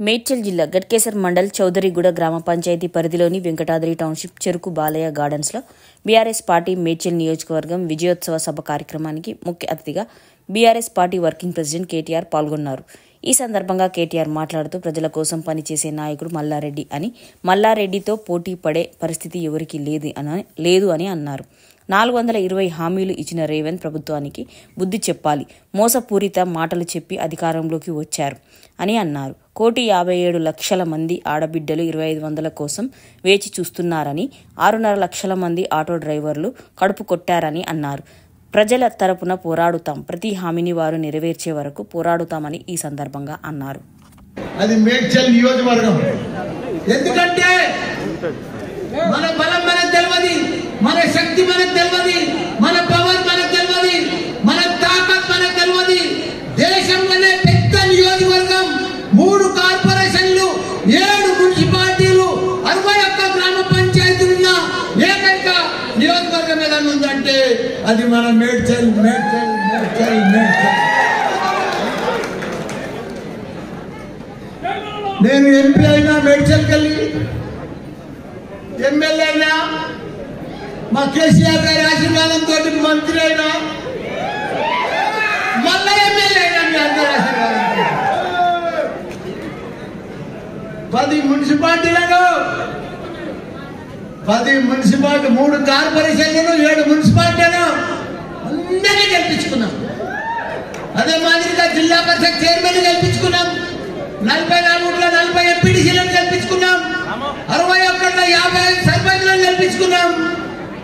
మేడ్చల్ జిల్లా గట్కేసర్ మండల్ చౌదరిగూడ గ్రామ పంచాయతీ పరిధిలోని వెంకటాద్రి టౌన్షిప్ చెరుకు బాలయ్య గార్డెన్స్లో బీఆర్ఎస్ పార్టీ మేడ్చల్ నియోజకవర్గం విజయోత్సవ సభ కార్యక్రమానికి ముఖ్య అతిథిగా BRS party working president KTR పాల్గొన్నారు. ఈ సందర్భంగా కేటీఆర్ మాట్లాడుతూ ప్రజల కోసం పనిచేసే నాయకుడు మల్లారెడ్డి అని, మల్లారెడ్డితో పోటీ పడే పరిస్థితి ఎవరికీ లేదు అని అన్నారు. 420 హామీలు ఇచ్చిన రేవంత్ ప్రభుత్వానికి బుద్ధి చెప్పాలి, మోసపూరిత మాటలు చెప్పి అధికారంలోకి వచ్చారు అని అన్నారు. 1,57,00,000 మంది ఆడబిడ్డలు 2,500 కోసం వేచి చూస్తున్నారని, 6.5 లక్షల మంది ఆటో డ్రైవర్లు కడుపు కొట్టారని అన్నారు. ప్రజల తరపున పోరాడుతాం, ప్రతి హామీని వారు నెరవేర్చే వరకు పోరాడుతామని ఈ సందర్భంగా అన్నారు. అది మేడ్చల్ నియోజకవర్గం. ఎందుకంటే మన బలం మనకు తెలియదు, మన శక్తి మనకు తెలియదు, మన పవర్ మనకు తెలియదు, మన తాకత్ మనకు తెలియదు. దేశంలోనే పెద్ద నియోజకవర్గం, 3 కార్పొరేషన్లు, 7 మున్సిపాలిటీలు, 61 గ్రామ పంచాయతీలున్న ఏకైక నియోజకవర్గం ఏదైనా ఉందంటే అది మన మేడ్చల్. నేను ఎంపీ అయినా మేడ్చల్కి వెళ్ళి, ఎమ్మెల్యే అయినా, మా కేసీఆర్ గారి ఆశీర్వాదంతో మంత్రి అయినా, మళ్ళా ఎమ్మెల్యే అయినా మీ అందరి ఆశీర్వాదంతో 10 మున్సిపాలిటీలను, 3 కార్పొరేషన్లను, 7 మున్సిపాలిటీలను అందరినీ గెలిపించుకున్నాం. అదే మాదిరిగా జిల్లా పరిషత్ చైర్మన్ గెలిపించుకున్నాం. 44 40 ఎంపీడీసీలను గెలిపించుకున్నాం. 61 55 సర్పంచ్లను గెలిపించుకున్నాం.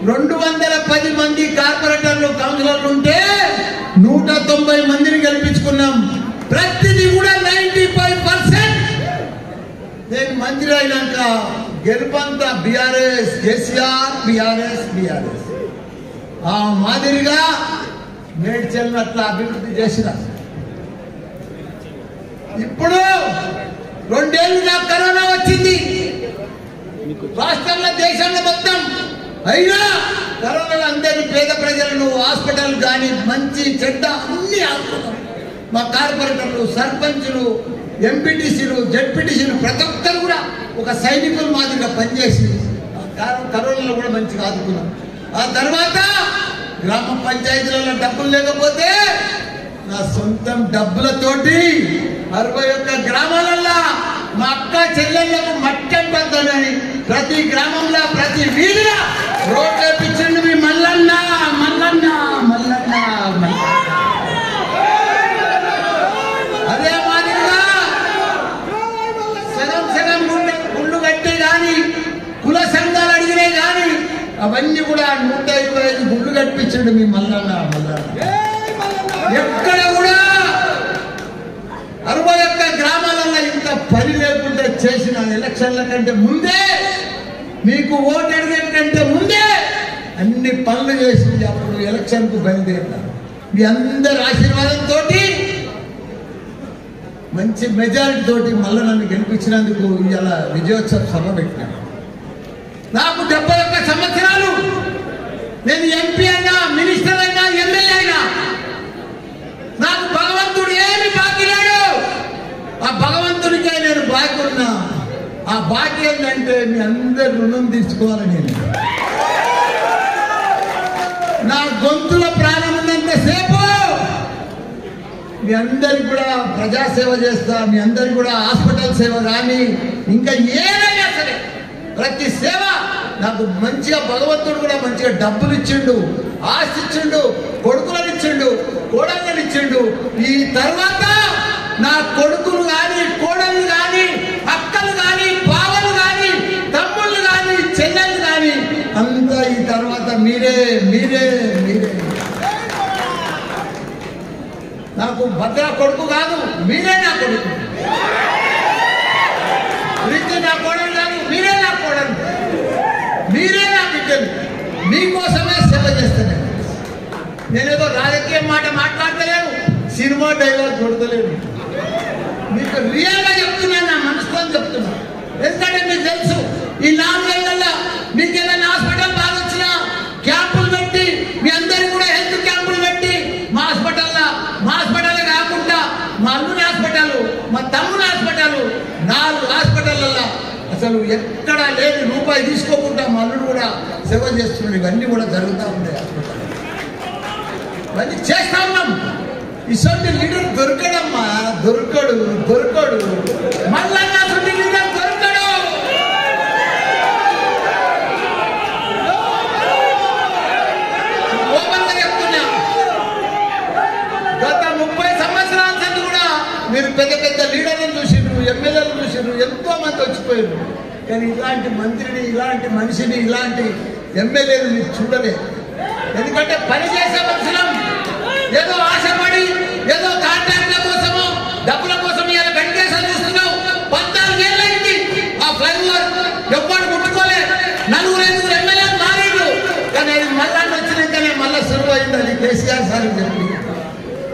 210 మంది కార్పొరేటర్లు, కౌన్సిలర్లు ఉంటే 190 మందిని గెలిపించుకున్నాం. ప్రతిదీ కూడా 95%. నేను మంత్రి అయినాక గెలుపంతా బీఆర్ఎస్, కేసీఆర్, బీఆర్ఎస్. ఆ మాదిరిగా మేడ్చల్ అట్లా అభివృద్ధి చేసిన. ఇప్పుడు 2 ఏళ్ళుగా కరోనా వచ్చింది రాష్ట్రంలో, దేశంలో మొత్తం. అయినా కరోనాలో అందరి పేద ప్రజలను, హాస్పిటల్ కానీ మంచి చెడ్డ అన్ని ఆదుకున్నాం. మా కార్పొరేటర్లు, సర్పంచులు, ఎంపీటీసీలు, జెడ్పీటీసీలు ప్రతి ఒక్కరు కూడా ఒక సైనికుల మాదిరిగా పనిచేసి కరోనాలో కూడా మంచిగా ఆదుకున్నాం. ఆ తర్వాత గ్రామ పంచాయతీలలో డబ్బులు లేకపోతే నా సొంతం డబ్బులతోటి 61 గ్రామాలల్లో మా అక్క చెల్లెళ్లకు మట్టం పెద్దలని ప్రతి గ్రామంలో, ప్రతి వీధిలో రోడ్లు వేపించండి మీ మల్లన్న. అదే మాదిరిగా సగం గుళ్ళు కట్టే కానీ, కుల సంఘాలు అడిగినే కానీ అవన్నీ కూడా 125 గుళ్ళు కట్టించండి మీ మల్లన్న. ఎక్కడ కూడా 61 గ్రామాలలో ఇంత పని లేకుండా చేసిన, ఎలక్షన్ల కంటే ముందే, మీకు ఓటు అడిగే కంటే ముందే అన్ని పనులు చేసి అప్పుడు ఎలక్షన్ కు బయలుదేరినారు. మీ అందరి ఆశీర్వాదంతో మంచి మెజారిటీ తోటి మళ్ళీ నన్ను గెలిపించినందుకు ఇలా విజయోత్సవ సభ పెట్టినాను. నాకు 71 సంవత్సరాలు. నేను ఎంపీ అయినా, మినిస్టర్ అయినా, ఎమ్మెల్యే అయినా నాకు భగవంతుడు ఏమి బాకీ లేడు. ఆ భగవంతుడికే నేను బాకీ ఉన్నా. ఆ బాకీ ఏంటంటే మీ అందరి రుణం తీర్చుకోవాలి. నేను నా గొంతులో ప్రాణం ఉన్నంతసేపు మీ అందరికి కూడా ప్రజాసేవ చేస్తా. మీ అందరికి కూడా హాస్పిటల్ సేవ కానీ ఇంకా ఏదైనా సరే ప్రతి సేవ నాకు మంచిగా భగవంతుడు కూడా మంచిగా డబ్బులు ఇచ్చిండు, ఆస్తి ఇచ్చిండు, కొడుకులను ఇచ్చిండు, కోడళ్ళని ఇచ్చిండు. ఈ తర్వాత నా కొడుకులు కానీ, కోడళ్ళు కానీ, అక్కలు కానీ, బావలు కానీ, తమ్ముళ్ళు కానీ, చెల్లెళ్ళు కానీ అంతా ఈ తర్వాత మీరే. నాకు భద్ర కొడుకు కాదు, మీరే నా కొడుకు. ప్రీతి నా కోడలు కాదు, మీరే నా కోడలు, మీరే నా బిడ్డలు. మీకోసమే సేవ చేస్తాను. నేనేదో రాజకీయ మాట మాట్లాడతలేను, సినిమా డైలాగ్ కొడతలేను. మీకు రియల్ గా చెప్తున్నాను, నా మనసుతో చెప్తున్నా. ఎందుకంటే మీకు తెలుసు, ఈ 4 ఏళ్లలో మీకు ఏదైనా హాస్పిటల్ బాగా వచ్చినా క్యాంపులు పెట్టి, మీ అందరికి కూడా హెల్త్ క్యాంపులు పెట్టి, మా హాస్పిటల్ కాకుండా మా అల్లుని హాస్పిటల్, మా తమ్ముని హాస్పిటల్, లేదు రూపాయి తీసుకోకుండా మా అల్లుడు కూడా సేవ చేస్తున్నాడు. ఇవన్నీ కూడా జరుగుతూ ఉన్నాయి. ఇవన్నీ చేస్తా ఉన్నాం. ఇసొంటి లీడర్ దొరకడమ్మా, దొరకడు మళ్ళా లీడర్ దొరకడు. ఓపెన్గా చెప్తున్నా, గత 30 సంవత్సరాల నుంచి కూడా మీరు పెద్ద లీడర్లను చూసిండ్రు, ఎమ్మెల్యేలను చూసిండ్రు, ఎంతో మంది వచ్చిపోయారు. కానీ ఇలాంటి మంత్రిని, ఇలాంటి మనిషిని, ఇలాంటి ఎమ్మెల్యేలు మీరు చూడలేదు. ఎందుకంటే పనిచేసే మనుషులం ఏదో ఆశపడి ఏదో కాంట్రాక్ట్ల కోసమో డబ్బుల కోసం ఇలా వెంకటేశ్వర చూస్తున్నావు. 14 ఏళ్ళైంది ఆ ఫ్లైఓవర్ ఎవ్వడు ముట్టుకోలే. 4 ఎమ్మెల్యేలు మారేడు. కానీ అది మళ్ళా వచ్చినాకనే మళ్ళా సులువు అయిందని కేసీఆర్ సార్ చెప్పి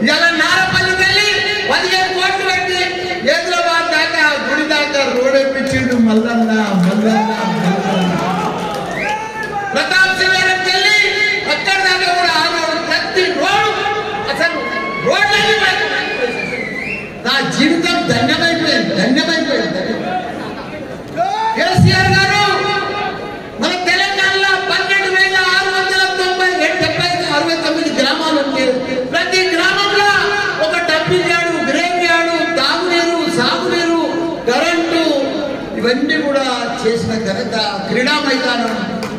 ఇలా నారపల్లికి వెళ్ళి 15 కోట్లు పెట్టి హైదరాబాద్ దాకా గుడి దాకా రోడ్ వేయించిండు. మల్లన్న ప్రతాప్ సింగ్ వెళ్ళి అక్కడ దాకా కూడా ఆ రోడ్డు ప్రతి రోడ్డు అసలు రోడ్లన్నీ నా జీవితం ధన్యమైపోయింది. కేసీఆర్ గారు మన తెలంగాణలో 12,669 గ్రామాలు ఉంటే ప్రతి గ్రామంలో ఒక డంపింగ్ యార్డు, గ్రేవ్ యార్డు, తాగునీరు, సాగునీరు, కరెంటు ఇవన్నీ కూడా చేసిన ఘనత, క్రీడా మైదానం,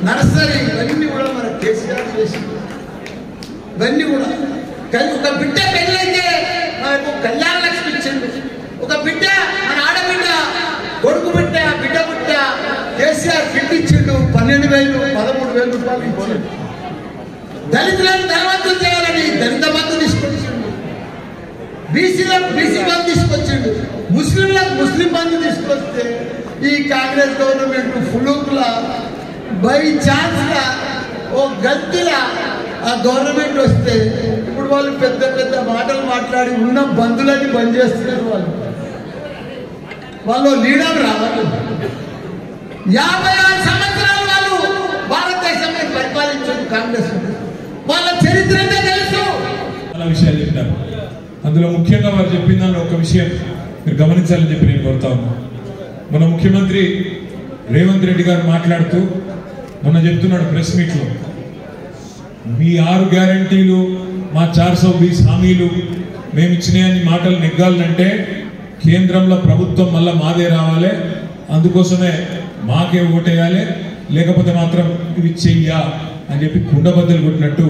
నర్సరీ ఇవన్నీ కూడా మన కేసీఆర్ చేసింది. ఇవన్నీ కూడా ఒక బిడ్డ పెళ్ళైతే మనకు కళ్యాణ లక్ష్మి ఇచ్చింది. ఒక బిడ్డ మన ఆడబిడ్డ కొడుకు బిడ్డ కేసీఆర్ కిట్ ఇచ్చిండు. 12,000 13,000 రూపాయలు ఇచ్చిండు. దళితులను ధనవంతులు చేయాలని దళిత బంధు తీసుకొచ్చిండు. బీసీలకు బీసీ బంధు తీసుకొచ్చిండు. ముస్లింలకు ముస్లిం బంధు తీసుకొస్తే ఈ కాంగ్రెస్ గవర్నమెంట్ ఫులూకుల బై ఛాన్స్ గా ఓ గల్తీలా ఆ గవర్నమెంట్ వస్తే ఇప్పుడు వాళ్ళు పెద్ద మాటలు మాట్లాడి ఉన్న బంధువులని బంద్ చేస్తున్నారు. వాళ్ళు లీడర్ రావాలి. 56 సంవత్సరాలు వాళ్ళు భారతదేశాన్ని పరిపాలించారు కాంగ్రెస్. వాళ్ళ చరిత్రనే తెలుసు. చాలా విషయాలు చెప్పినారు. అందులో ముఖ్యంగా వారు చెప్పిన దానిలో ఒక విషయం మీరు గమనించాలని చెప్పి నేను కోరుతా ఉన్నాను. మన ముఖ్యమంత్రి రేవంత్ రెడ్డి గారు మాట్లాడుతూ మొన్న చెప్తున్నాడు ప్రెస్ మీట్లో, మీ 6 గ్యారంటీలు, మా 420 హామీలు మేము ఇచ్చినాయని మాటలు నెగ్గాలంటే కేంద్రంలో ప్రభుత్వం మళ్ళీ మాదే రావాలి, అందుకోసమే మాకే ఓటేయాలి, లేకపోతే మాత్రం ఇవి చెయ్యా అని చెప్పి కుండబద్దలు కొట్టినట్టు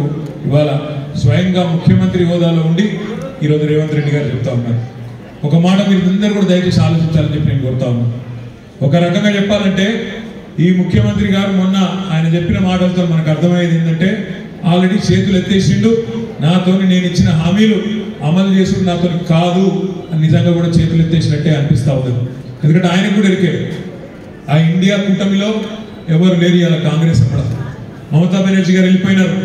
ఇవాళ స్వయంగా ముఖ్యమంత్రి హోదాలో ఉండి ఈరోజు రేవంత్ రెడ్డి గారు చెప్తా ఉన్నారు. ఒక మాట మీరు అందరూ కూడా దయచేసి ఆలోచించాలని చెప్పి నేను కోరుతా ఉన్నాను. ఒక రకంగా చెప్పాలంటే ఈ ముఖ్యమంత్రి గారు మొన్న ఆయన చెప్పిన మాటలతో మనకు అర్థమయ్యేది ఏంటంటే ఆల్రెడీ చేతులు ఎత్తేసిండు, నాతోని నేను ఇచ్చిన హామీలు అమలు చేసుకుని నాతో కాదు అని నిజంగా కూడా చేతులు ఎత్తేసినట్టే అనిపిస్తా ఉంది. ఎందుకంటే ఆయనకు కూడా ఎరికాడు ఆ ఇండియా కూటమిలో ఎవరు లేరు. ఇలా కాంగ్రెస్ అక్కడ మమతా బెనర్జీ గారు వెళ్ళిపోయినారు,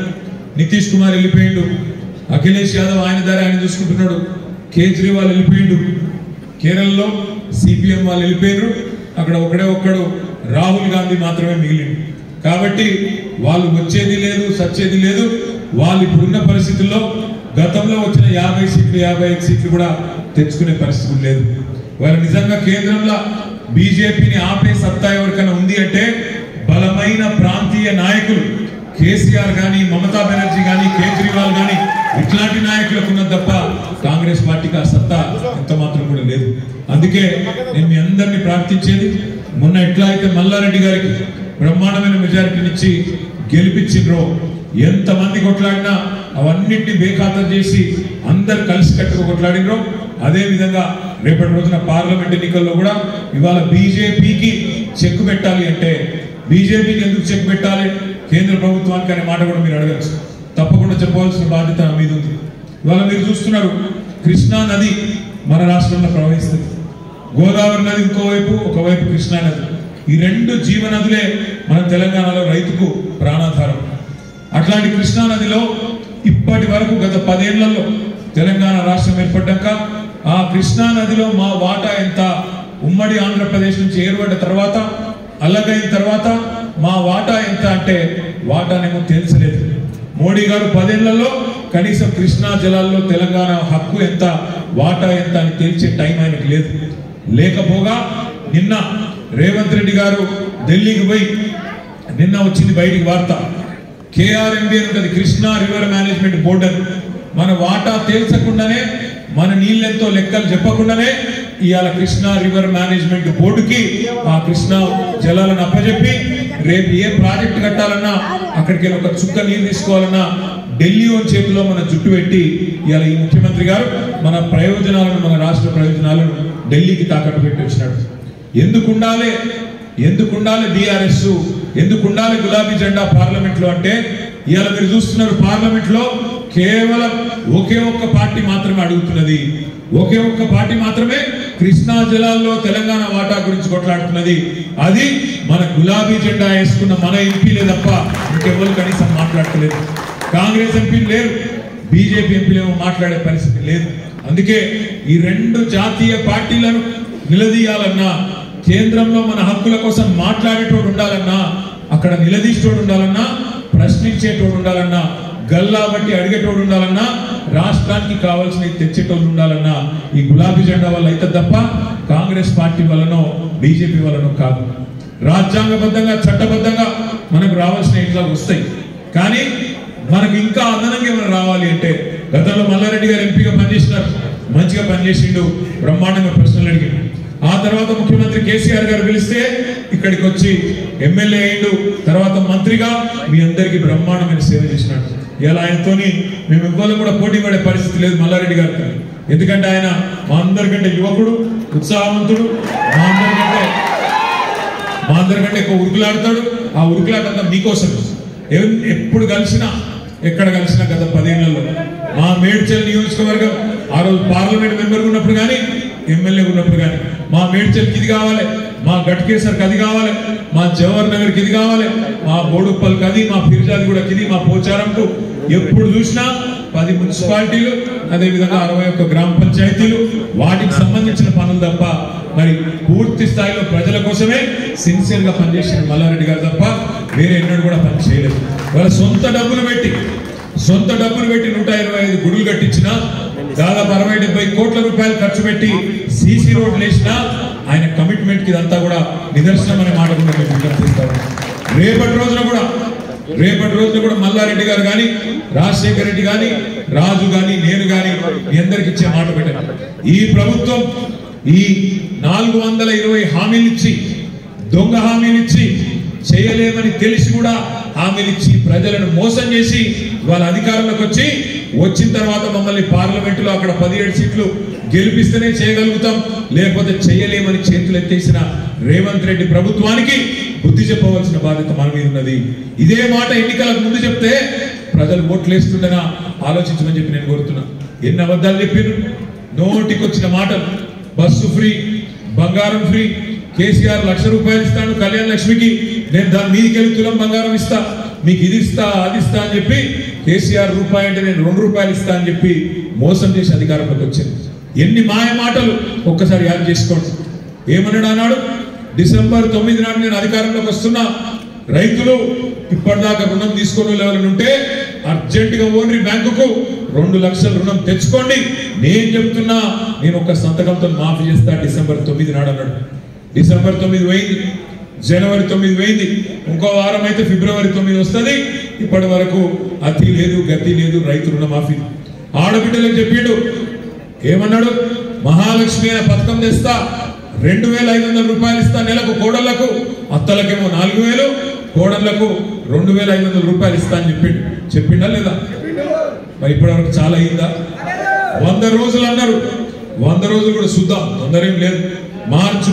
నితీష్ కుమార్ వెళ్ళిపోయిండు, అఖిలేష్ యాదవ్ ఆయన దారి ఆయన చూసుకుంటున్నాడు, కేజ్రీవాల్ వెళ్ళిపోయిండు, కేరళలో సిపిఎం వాళ్ళు వెళ్ళిపోయినారు, అక్కడ ఒక్కడు రాహుల్ గాంధీ మాత్రమే మిగిలిండు. కాబట్టి వాళ్ళు వచ్చేది లేదు, సచ్చేది లేదు. వాళ్ళు ఇప్పుడున్న పరిస్థితుల్లో గతంలో వచ్చిన 50 సీట్లు 55 సీట్లు కూడా తెచ్చుకునే పరిస్థితులు లేదు. వాళ్ళు నిజంగా కేంద్రంలో బీజేపీని ఆపే సత్తా ఎవరికైనా ఉంది అంటే బలమైన ప్రాంతీయ నాయకులు కేసీఆర్ కానీ, మమతా బెనర్జీ కానీ, కేజ్రీవాల్ కానీ ఇట్లాంటి నాయకులకు ఉన్నది తప్ప కాంగ్రెస్ పార్టీకి ఆ సత్తా ఎంత మాత్రం కూడా లేదు. అందుకే నేను మీ అందరినీ ప్రార్థించేది, మొన్న ఎట్లా అయితే మల్లారెడ్డి గారికి బ్రహ్మాండమైన మెజారిటీనిచ్చి గెలిపించిండ్రో, ఎంతమంది కొట్లాడినా అవన్నింటినీ బేఖాతరు చేసి అందరు కలిసి కట్టుకు కొట్లాడినరో అదే విధంగా రేపటి రోజున పార్లమెంట్ ఎన్నికల్లో కూడా ఇవాళ బీజేపీకి చెక్ పెట్టాలి అంటే బీజేపీకి ఎందుకు చెక్ పెట్టాలి కేంద్ర ప్రభుత్వానికి అనే మాట కూడా మీరు అడగచ్చు. తప్పకుండా చెప్పవలసిన బాధ్యత మీద ఉంది. ఇవాళ మీరు చూస్తున్నారు కృష్ణా నది మన రాష్ట్రంలో ప్రవహిస్తుంది, గోదావరి నది ఇంకోవైపు, ఒకవైపు కృష్ణా నది. ఈ 2 జీవనదులే మన తెలంగాణలో రైతుకు ప్రాణాధారం. అట్లాంటి కృష్ణా నదిలో ఇప్పటి వరకు గత 10 ఏళ్లలో తెలంగాణ రాష్ట్రం ఏర్పడ్డాక ఆ కృష్ణా నదిలో మా వాటా ఎంత, ఉమ్మడి ఆంధ్రప్రదేశ్ నుంచి ఏర్పడ్డ తర్వాత అల్లగైన తర్వాత మా వాటా ఎంత అంటే వాటానేమో తెలిసలేదు. మోడీ గారు 10 ఏళ్లలో కనీసం కృష్ణా జలాల్లో తెలంగాణ హక్కు ఎంత, వాటా ఎంత అని తెలిసే టైం ఆయనకు లేదు. లేకపోగా నిన్న రేవంత్ రెడ్డి గారు ఢిల్లీకి పోయి నిన్న వచ్చింది బయటికి వార్త, KRMB ఉంటుంది, కృష్ణా రివర్ మేనేజ్మెంట్ బోర్డు. మన వాటా తేల్చకుండానే, మన నీళ్ళెంతో లెక్కలు చెప్పకుండానే ఇవాళ కృష్ణా రివర్ మేనేజ్మెంట్ బోర్డుకి ఆ కృష్ణా జలాలను అప్పచెప్పి రేపు ఏ ప్రాజెక్ట్ కట్టాలన్నా, అక్కడికి ఒక చుక్క నీరు తీసుకోవాలన్నా ఢిల్లీ చేతిలో మన జుట్టు పెట్టి ఇవాళ ఈ ముఖ్యమంత్రి గారు మన ప్రయోజనాలను, మన రాష్ట్ర ప్రయోజనాలను ఢిల్లీకి తాకట్టు పెట్టి వచ్చినాడు. ఎందుకుండాలి బీఆర్ఎస్, ఎందుకుండాలి గులాబీ జెండా పార్లమెంట్ లో అంటే, ఇవాళ మీరు చూస్తున్నారు పార్లమెంట్ లో కేవలం ఒకే ఒక్క పార్టీ మాత్రమే అడుగుతున్నది, ఒకే ఒక్క పార్టీ మాత్రమే కృష్ణా జలాల్లో తెలంగాణ వాటా గురించి కొట్లాడుతున్నది. అది మన గులాబీ జెండా వేసుకున్న మన ఎంపీలే తప్ప ఇంకెవరు కనీసం మాట్లాడలేదు. కాంగ్రెస్ ఎంపీలు లేరు, బీజేపీ ఎంపీలేమో మాట్లాడే పరిస్థితి లేదు. అందుకే ఈ రెండు జాతీయ పార్టీలను నిలదీయాలన్నా, కేంద్రంలో మన హక్కుల కోసం మాట్లాడేటోడు ఉండాలన్నా, అక్కడ నిలదీసేటోడు ఉండాలన్నా, ప్రశ్నించేటోడు ఉండాలన్నా, గల్లా బట్టి అడిగేటోడు ఉండాలన్నా, రాష్ట్రానికి కావాల్సిన తెచ్చేటోళ్ళు ఉండాలన్నా ఈ గులాబీ జెండా వల్ల అయితే తప్ప కాంగ్రెస్ పార్టీ వల్లనో బీజేపీ వల్లనో కాదు. రాజ్యాంగబద్ధంగా, చట్టబద్ధంగా మనకు రావాల్సిన ఇట్లా వస్తాయి. కానీ మనకు ఇంకా అదనంగా ఏమైనా రావాలి అంటే, గతంలో మల్లారెడ్డి గారు ఎంపీగా పనిచేసినారు, మంచిగా పనిచేసిండు, బ్రహ్మాండంగా ప్రశ్నలు అడిగిండు. ఆ తర్వాత ముఖ్యమంత్రి కేసీఆర్ గారు పిలిస్తే ఇక్కడికి వచ్చి ఎమ్మెల్యే అయ్యిండు, తర్వాత మంత్రిగా మీ అందరికీ బ్రహ్మాండమైన సేవ చేసినాడు. ఇలా ఆయనతోని మేము ఇవ్వాలి కూడా పోటీ పడే పరిస్థితి లేదు మల్లారెడ్డి గారికి. ఎందుకంటే ఆయన మా అందరికంటే యువకుడు, ఉత్సాహవంతుడు, మా అందరికంటే ఎక్కువ ఉరుకులాడతాడు. ఆ ఉరుకులాట అంతా మీకోసం. ఎప్పుడు కలిసినా, ఎక్కడ కలిసినా గత 10 ఏళ్లలో మా మేడ్చల్ నియోజకవర్గం ఆ రోజు పార్లమెంట్ మెంబర్ ఉన్నప్పుడు కానీ, ఎమ్మెల్యే ఉన్నప్పుడు కానీ మా మేడ్చల్కి ఇది కావాలి, మా గట్కేసర్కి అది కావాలి, మా జవహర్ నగర్కి ఇది కావాలి, మా బోడుప్పల్కి అది, మా ఫిర్జాదిగూడకి ఇది, మా పోచారంకు ఎప్పుడు చూసినా 10 మున్సిపాలిటీలు, అదేవిధంగా 61 గ్రామ పంచాయతీలు, వాటికి సంబంధించిన పనులు తప్ప మరి పూర్తి స్థాయిలో ప్రజల కోసమే సిన్సియర్ గా పనిచేసిన మల్లారెడ్డి గారు తప్ప వేరే ఎన్నడూ కూడా పని చేయలేదు. వాళ్ళ సొంత డబ్బులు పెట్టి 125 గుడులు కట్టించిన, దాదాపు 60-70 కోట్ల రూపాయలు ఖర్చు పెట్టి సీసీ రోడ్లు వేసిన ఆయన కమిట్మెంట్ కి ఇదంతా కూడా నిదర్శనం అనే మాట కూడా మేము విజ్ఞప్తిస్తాం. రేపటి రోజున కూడా మల్లారెడ్డి గారు కానీ, రాజశేఖర రెడ్డి కానీ, రాజు కానీ, నేను కానీ మీ అందరికి ఇచ్చే మాట పెట్టాను. ఈ ప్రభుత్వం ఈ 420 హామీలు ఇచ్చి, దొంగ హామీలు ఇచ్చి, చేయలేమని తెలిసి కూడా హామీలు ఇచ్చి ప్రజలను మోసం చేసి వాళ్ళ అధికారంలోకి వచ్చిన తర్వాత మమ్మల్ని పార్లమెంటులో అక్కడ 17 సీట్లు గెలిపిస్తేనే చేయగలుగుతాం, లేకపోతే చేయలేమని చేతులు ఎత్తేసిన రేవంత్ రెడ్డి ప్రభుత్వానికి బుద్ధి చెప్పవలసిన బాధ్యత మన మీద ఉన్నది. ఇదే మాట ఎన్నికలకు ముందు చెప్తే ప్రజలు ఓట్లేస్తుండగా ఆలోచించమని చెప్పి నేను కోరుతున్నా. ఎన్ని అబద్ధాలు చెప్పారు, నోటికొచ్చిన మాటలు. బస్సు ఫ్రీ, బంగారం ఫ్రీ, కేసీఆర్ 1,00,000 రూపాయలు ఇస్తాను కళ్యాణ లక్ష్మికి, నేను దాని మీదకి వెళ్ళి తులం బంగారం ఇస్తా, మీకు ఇది ఇస్తా అది ఇస్తా అని చెప్పి కేసీఆర్ రూపాయి అంటే నేను 2 రూపాయలు ఇస్తా అని చెప్పి మోసం చేసి అధికారంలోకి వచ్చింది. ఎన్ని మాయ మాటలు ఒక్కసారి యాద్ చేసుకోండి. ఏమన్నాడు అన్నాడు, డిసెంబర్ 9 నాడు నేను అధికారంలోకి వస్తున్నా, రైతులు ఇప్పటిదాకా రుణం తీసుకునే లెవెల్ ఉంటే అర్జెంటుగా ఓన్రీ బ్యాంకుకు 2 లక్షల రుణం తెచ్చుకోండి, నేను చెప్తున్నా, నేను ఒక సంతకంతో మాఫీ చేస్తా డిసెంబర్ 9 నాడు అన్నాడు. డిసెంబర్ 9 పోయింది, జనవరి 9 పోయింది, ఇంకో వారం అయితే ఫిబ్రవరి 9 వస్తుంది. ఇప్పటి వరకు అతి లేదు, గతి లేదు, రైతు రుణమాఫీ. ఆడబిడ్డలకు చెప్పిండు, ఏమన్నాడు, మహాలక్ష్మి అనే పథకం తెస్తా, 2,500 రూపాయలు ఇస్తా నెలకు కోడళ్లకు, అత్తలకేమో 4,000, కోడళ్లకు 2,500 రూపాయలు ఇస్తా అని చెప్పిండా లేదా? మరి ఇప్పటి వరకు చాలా అయిందా? 100 రోజులు అన్నారు, 100 రోజులు కూడా చూద్దాం, తొందర ఏం లేదు. మార్చి